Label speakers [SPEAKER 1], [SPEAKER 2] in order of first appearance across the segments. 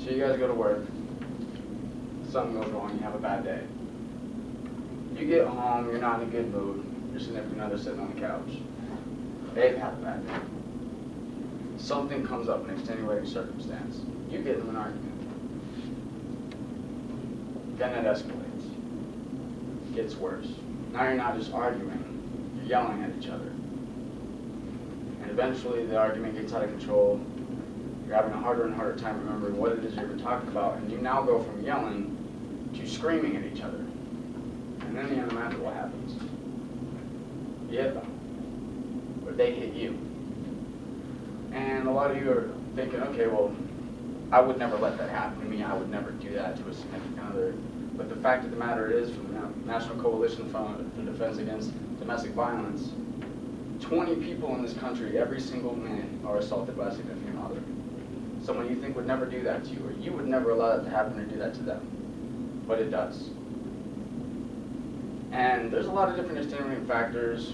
[SPEAKER 1] So you guys go to work, something goes wrong, you have a bad day. You get home, you're not in a good mood, your significant other sitting on the couch. They've had a bad day. Something comes up, an extenuating circumstance. You get into an argument. Then it escalates. It gets worse. Now you're not just arguing, you're yelling at each other. And eventually the argument gets out of control. You're having a harder and harder time remembering what it is you were talking about, and you now go from yelling to screaming at each other. And then you imagine what happens. You hit them, or they hit you. And a lot of you are thinking, okay, well, I would never let that happen to me. I would never do that to a significant other. But the fact of the matter is, from the National Coalition for Defense Against Domestic Violence, 20 people in this country every single minute are assaulted by a significant other. Someone you think would never do that to you, or you would never allow that to happen or do that to them. But it does. And there's a lot of different extenuating factors: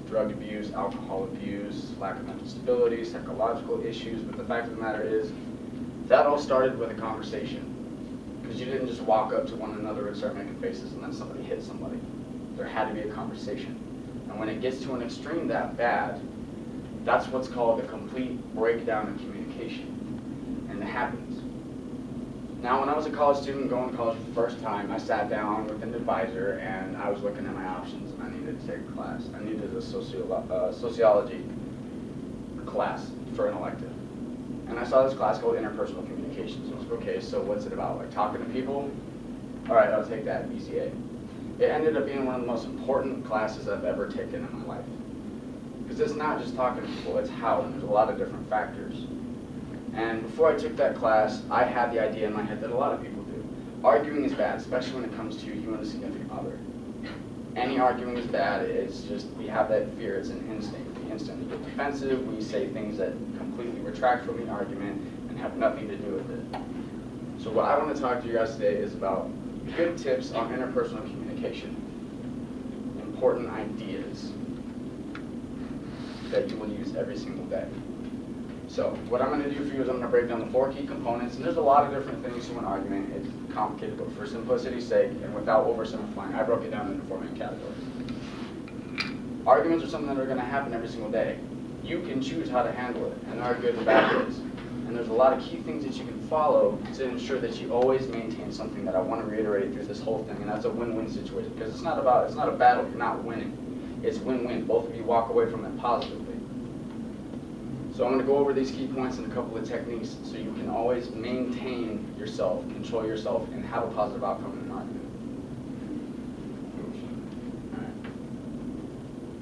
[SPEAKER 1] drug abuse, alcohol abuse, lack of mental stability, psychological issues. But the fact of the matter is, that all started with a conversation. Because you didn't just walk up to one another and start making faces and then somebody hit somebody. There had to be a conversation. And when it gets to an extreme that bad, that's what's called a complete breakdown in communication. And it happens. Now, when I was a college student going to college for the first time, I sat down with an advisor and I was looking at my options, and I needed to take a class. I needed a sociology class for an elective. And I saw this class called Interpersonal Communications. I was like, okay, so what's it about? Like talking to people? All right, I'll take that, BCA. It ended up being one of the most important classes I've ever taken in my life. Because it's not just talking to people, it's how, and there's a lot of different factors. And before I took that class, I had the idea in my head that a lot of people do. Arguing is bad, especially when it comes to you and a significant other. Any arguing is bad. It's just, we have that fear, it's an instinct. We instantly get defensive, we say things that completely retract from the argument and have nothing to do with it. So what I want to talk to you guys today is about good tips on interpersonal communication. Important ideas that you will use every single day. So what I'm going to do for you is I'm going to break down the 4 key components, and there's a lot of different things to an argument. It's complicated, but for simplicity's sake and without oversimplifying, I broke it down into 4 main categories. Arguments are something that are going to happen every single day. You can choose how to handle it, and there are good and bad ways. And there's a lot of key things that you can follow to ensure that you always maintain something that I want to reiterate through this whole thing, and that's a win-win situation. Because it's not a battle, you're not winning. It's win-win. Both of you walk away from it positively. So I'm going to go over these key points and a couple of techniques so you can always maintain yourself, control yourself, and have a positive outcome in an argument.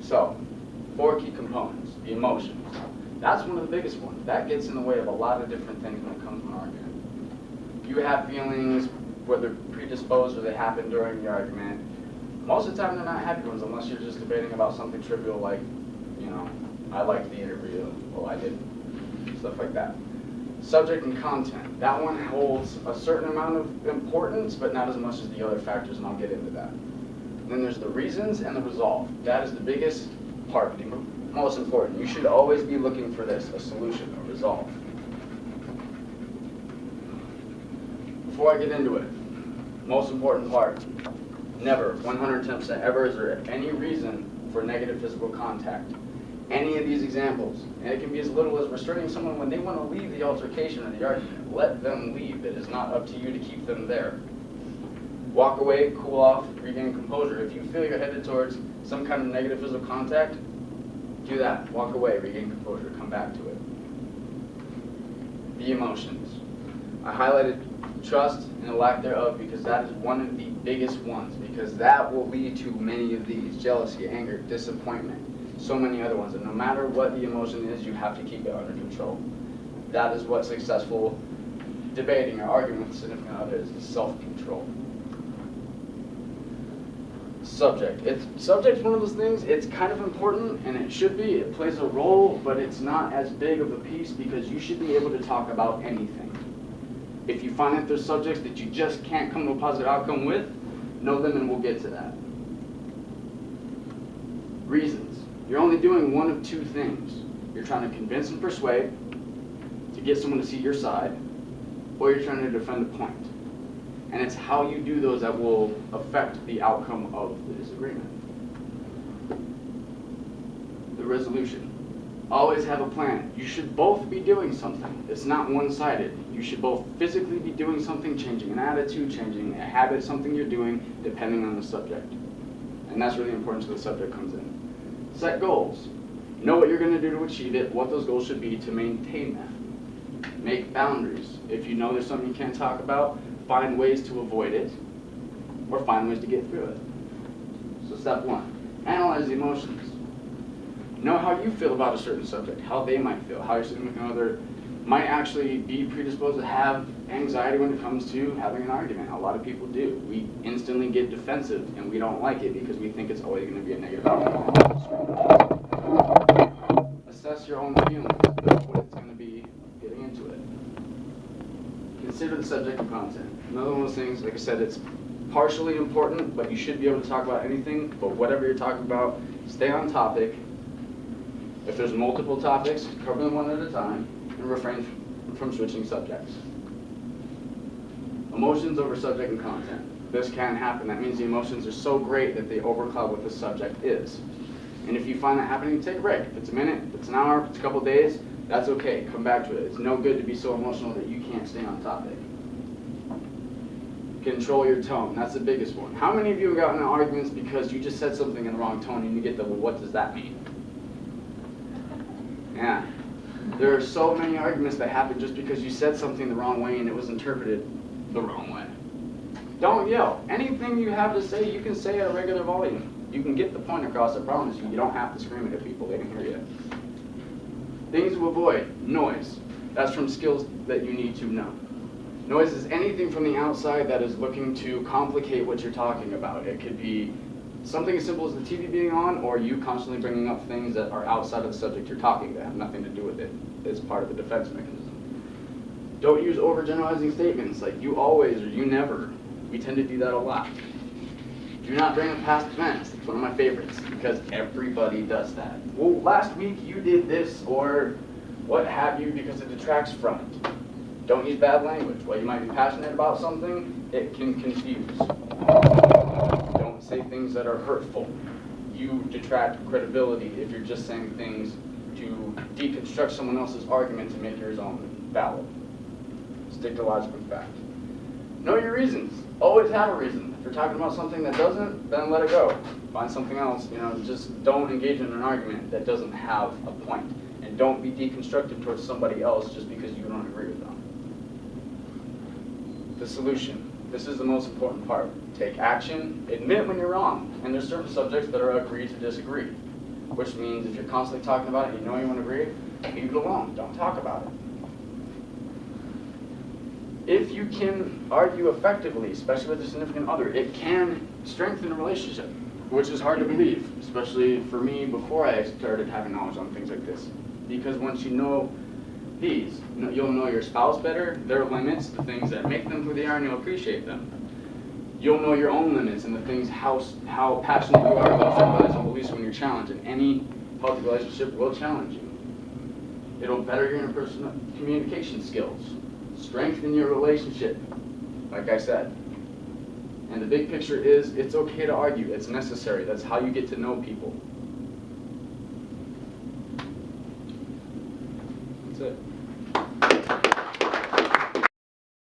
[SPEAKER 1] So, 4 key components. The emotions. That's one of the biggest ones. That gets in the way of a lot of different things when it comes to an argument. You have feelings, whether predisposed or they happen during the argument. Most of the time they're not happy ones unless you're just debating about something trivial like, you know, I liked the interview, well I didn't, stuff like that. Subject and content. That one holds a certain amount of importance, but not as much as the other factors, and I'll get into that. And then there's the reasons and the resolve. That is the biggest part, the most important. You should always be looking for this, a solution, a resolve. Before I get into it, most important part, never, 110% ever, is there any reason for negative physical contact. Any of these examples, and it can be as little as restraining someone when they want to leave the altercation or the argument. Let them leave. It is not up to you to keep them there. Walk away, cool off, regain composure. If you feel you're headed towards some kind of negative physical contact, do that. Walk away, regain composure, come back to it. The emotions. I highlighted trust and the lack thereof because that is one of the biggest ones, because that will lead to many of these: jealousy, anger, disappointment, so many other ones. And no matter what the emotion is, you have to keep it under control. That is what successful debating or arguing with a significant other is self-control. Subject. Subject's one of those things, it's kind of important, and it should be. It plays a role, but it's not as big of a piece because you should be able to talk about anything. If you find that there's subjects that you just can't come to a positive outcome with, know them and we'll get to that. Reasons. You're only doing one of 2 things. You're trying to convince and persuade to get someone to see your side, or you're trying to defend a point. And it's how you do those that will affect the outcome of the disagreement. The resolution. Always have a plan. You should both be doing something. It's not one-sided. You should both physically be doing something, changing an attitude, changing a habit, something you're doing, depending on the subject. And that's really important so the subject comes in. Set goals. Know what you're going to do to achieve it, what those goals should be to maintain them. Make boundaries. If you know there's something you can't talk about, find ways to avoid it, or find ways to get through it. So step 1, analyze the emotions. Know how you feel about a certain subject, how they might feel, how your significant other might actually be predisposed to have anxiety when it comes to having an argument. A lot of people do. We instantly get defensive, and we don't like it because we think it's always going to be a negative outcome. Assess your own feelings. That's what it's going to be getting into it. Consider the subject and content. Another one of those things, like I said, it's partially important, but you should be able to talk about anything, but whatever you're talking about, stay on topic. If there's multiple topics, cover them one at a time, and refrain from switching subjects. Emotions over subject and content. This can happen. That means the emotions are so great that they overcloud what the subject is. And if you find that happening, take a break. If it's a minute, if it's an hour, if it's a couple days, that's okay. Come back to it. It's no good to be so emotional that you can't stay on topic. Control your tone. That's the biggest one. How many of you have gotten in arguments because you just said something in the wrong tone and you get the, well, what does that mean? Yeah. There are so many arguments that happen just because you said something the wrong way and it was interpreted the wrong way. Don't yell. Anything you have to say, you can say at a regular volume. You can get the point across, I promise you. You don't have to scream it at people, they can hear you. Things to avoid. Noise. That's from skills that you need to know. Noise is anything from the outside that is looking to complicate what you're talking about. It could be something as simple as the TV being on, or you constantly bringing up things that are outside of the subject you're talking that have nothing to do with it. It's part of the defense mechanism. Don't use overgeneralizing statements like you always or you never. We tend to do that a lot. Do not bring up past events. It's one of my favorites because everybody does that. Well, last week you did this or what have you because it detracts from it. Don't use bad language. While you might be passionate about something, it can confuse. Don't say things that are hurtful. You detract credibility if you're just saying things to deconstruct someone else's argument to make yours own valid. Stick to logic and fact. Know your reasons. Always have a reason. If you're talking about something that doesn't, then let it go. Find something else. Just don't engage in an argument that doesn't have a point. And don't be deconstructive towards somebody else just because you don't agree with them. The solution. This is the most important part. Take action. Admit when you're wrong. And there's certain subjects that are agree to disagree. Which means if you're constantly talking about it and you know you want to agree, leave it alone. Don't talk about it. If you can argue effectively, especially with a significant other, it can strengthen a relationship, which is hard to believe, especially for me before I started having knowledge on things like this. Because once you know these, you'll know your spouse better, their limits, the things that make them who they are, and you'll appreciate them. You'll know your own limits and the things, how passionate you are about certain values and beliefs when you're challenged, and any healthy relationship will challenge you. It'll better your interpersonal communication skills. Strengthen your relationship, like I said. And the big picture is, it's okay to argue. It's necessary. That's how you get to know people.